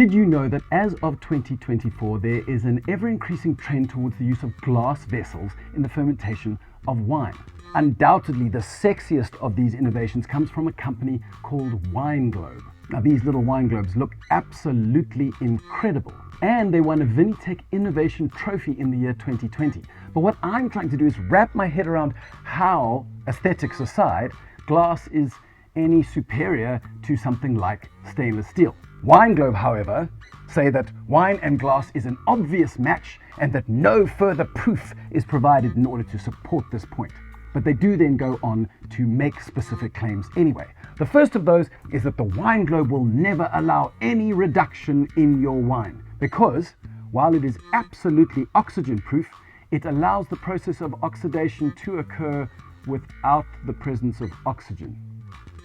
Did you know that as of 2024, there is an ever-increasing trend towards the use of glass vessels in the fermentation of wine? Undoubtedly, the sexiest of these innovations comes from a company called Wine Globe. Now, these little wine globes look absolutely incredible, and they won a Vinitec Innovation Trophy in the year 2020. But what I'm trying to do is wrap my head around how, aesthetics aside, glass is any superior to something like stainless steel. Wine Globe, however, say that wine and glass is an obvious match and that no further proof is provided in order to support this point. But they do then go on to make specific claims anyway. The first of those is that the Wine Globe will never allow any reduction in your wine, because while it is absolutely oxygen proof, it allows the process of oxidation to occur without the presence of oxygen.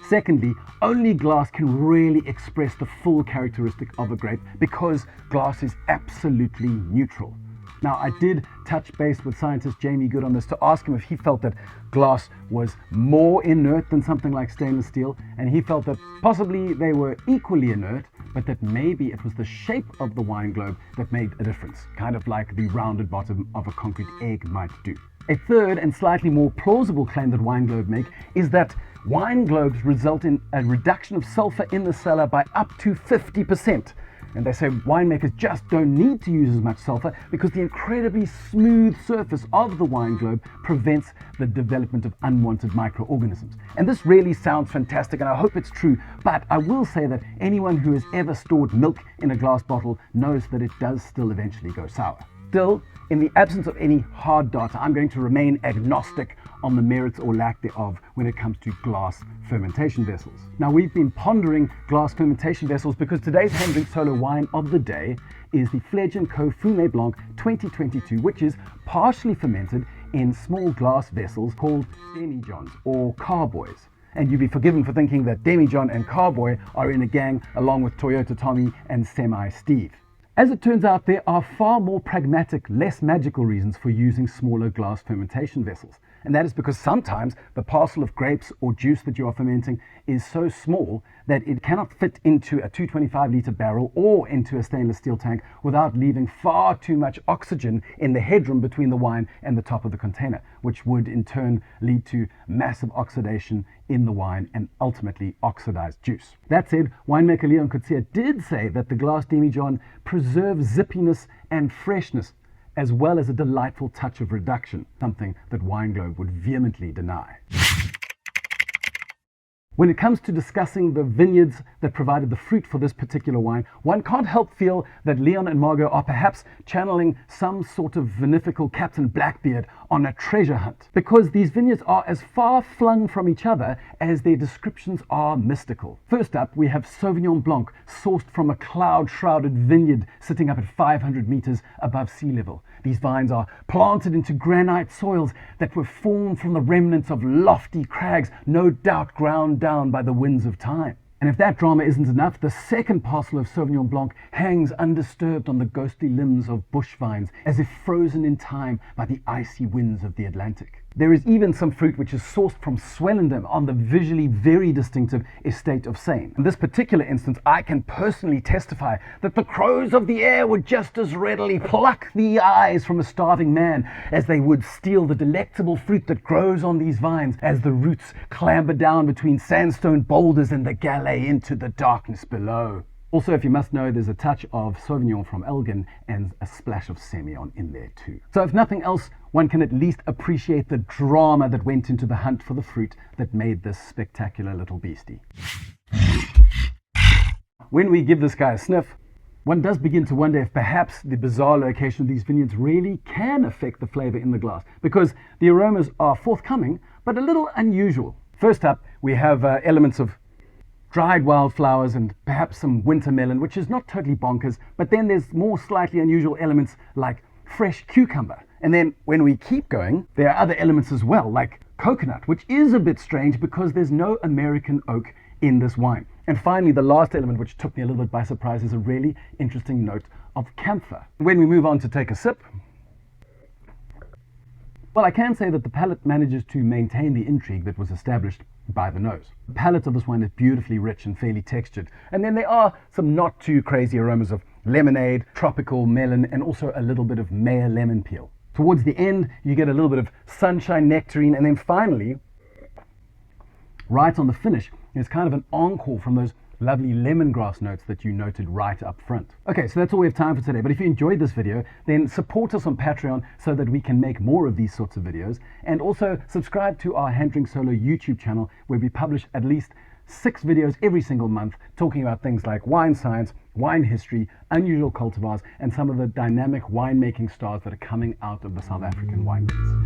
Secondly, only glass can really express the full characteristic of a grape because glass is absolutely neutral. Now, I did touch base with scientist Jamie Good on this to ask him if he felt that glass was more inert than something like stainless steel, and he felt that possibly they were equally inert, but that maybe it was the shape of the wine globe that made a difference, kind of like the rounded bottom of a concrete egg might do. A third and slightly more plausible claim that Wine Globe make is that wine globes result in a reduction of sulfur in the cellar by up to 50%. And they say winemakers just don't need to use as much sulfur because the incredibly smooth surface of the wine globe prevents the development of unwanted microorganisms. And this really sounds fantastic, and I hope it's true, but I will say that anyone who has ever stored milk in a glass bottle knows that it does still eventually go sour. Still, in the absence of any hard data, I'm going to remain agnostic on the merits or lack thereof when it comes to glass fermentation vessels. Now, we've been pondering glass fermentation vessels because today's hand drink solo wine of the day is the Fledge Co Fume Blanc 2022, which is partially fermented in small glass vessels called demijohns or carboys. And you'd be forgiven for thinking that demijohn and carboy are in a gang along with Toyota Tommy and Semi Steve. As it turns out, there are far more pragmatic, less magical reasons for using smaller glass fermentation vessels. And that is because sometimes the parcel of grapes or juice that you are fermenting is so small that it cannot fit into a 225-litre barrel or into a stainless steel tank without leaving far too much oxygen in the headroom between the wine and the top of the container, which would in turn lead to massive oxidation in the wine and ultimately oxidized juice. That said, winemaker Leon Coetzee did say that the glass demijohn preserves zippiness and freshness, as well as a delightful touch of reduction, something that Wine Globe would vehemently deny. When it comes to discussing the vineyards that provided the fruit for this particular wine, one can't help feel that Leon and Margot are perhaps channeling some sort of vinifical Captain Blackbeard on a treasure hunt, because these vineyards are as far flung from each other as their descriptions are mystical. First up, we have Sauvignon Blanc, sourced from a cloud-shrouded vineyard sitting up at 500 meters above sea level. These vines are planted into granite soils that were formed from the remnants of lofty crags, no doubt ground down by the winds of time. And if that drama isn't enough, the second parcel of Sauvignon Blanc hangs undisturbed on the ghostly limbs of bush vines, as if frozen in time by the icy winds of the Atlantic. There is even some fruit which is sourced from Swellendam on the visually very distinctive estate of Seine. In this particular instance, I can personally testify that the crows of the air would just as readily pluck the eyes from a starving man as they would steal the delectable fruit that grows on these vines as the roots clamber down between sandstone boulders and the galley into the darkness below. Also, if you must know, there's a touch of Sauvignon from Elgin and a splash of Semillon in there too. So if nothing else, one can at least appreciate the drama that went into the hunt for the fruit that made this spectacular little beastie. When we give this guy a sniff, one does begin to wonder if perhaps the bizarre location of these vineyards really can affect the flavor in the glass, because the aromas are forthcoming, but a little unusual. First up, we have elements of dried wildflowers and perhaps some winter melon, which is not totally bonkers, but then there's more slightly unusual elements like fresh cucumber. And then when we keep going, there are other elements as well, like coconut, which is a bit strange because there's no American oak in this wine. And finally, the last element, which took me a little bit by surprise, is a really interesting note of camphor. When we move on to take a sip, well, I can say that the palate manages to maintain the intrigue that was established by the nose. The palate of this wine is beautifully rich and fairly textured. And then there are some not too crazy aromas of lemonade, tropical melon, and also a little bit of Meyer lemon peel. Towards the end, you get a little bit of sunshine nectarine, and then finally, right on the finish, is kind of an encore from those lovely lemongrass notes that you noted right up front. Okay, so that's all we have time for today, but if you enjoyed this video, then support us on Patreon so that we can make more of these sorts of videos, and also subscribe to our Hand Drink Solo YouTube channel, where we publish at least 6 videos every single month talking about things like wine science, wine history, unusual cultivars, and some of the dynamic winemaking stars that are coming out of the South African wineries.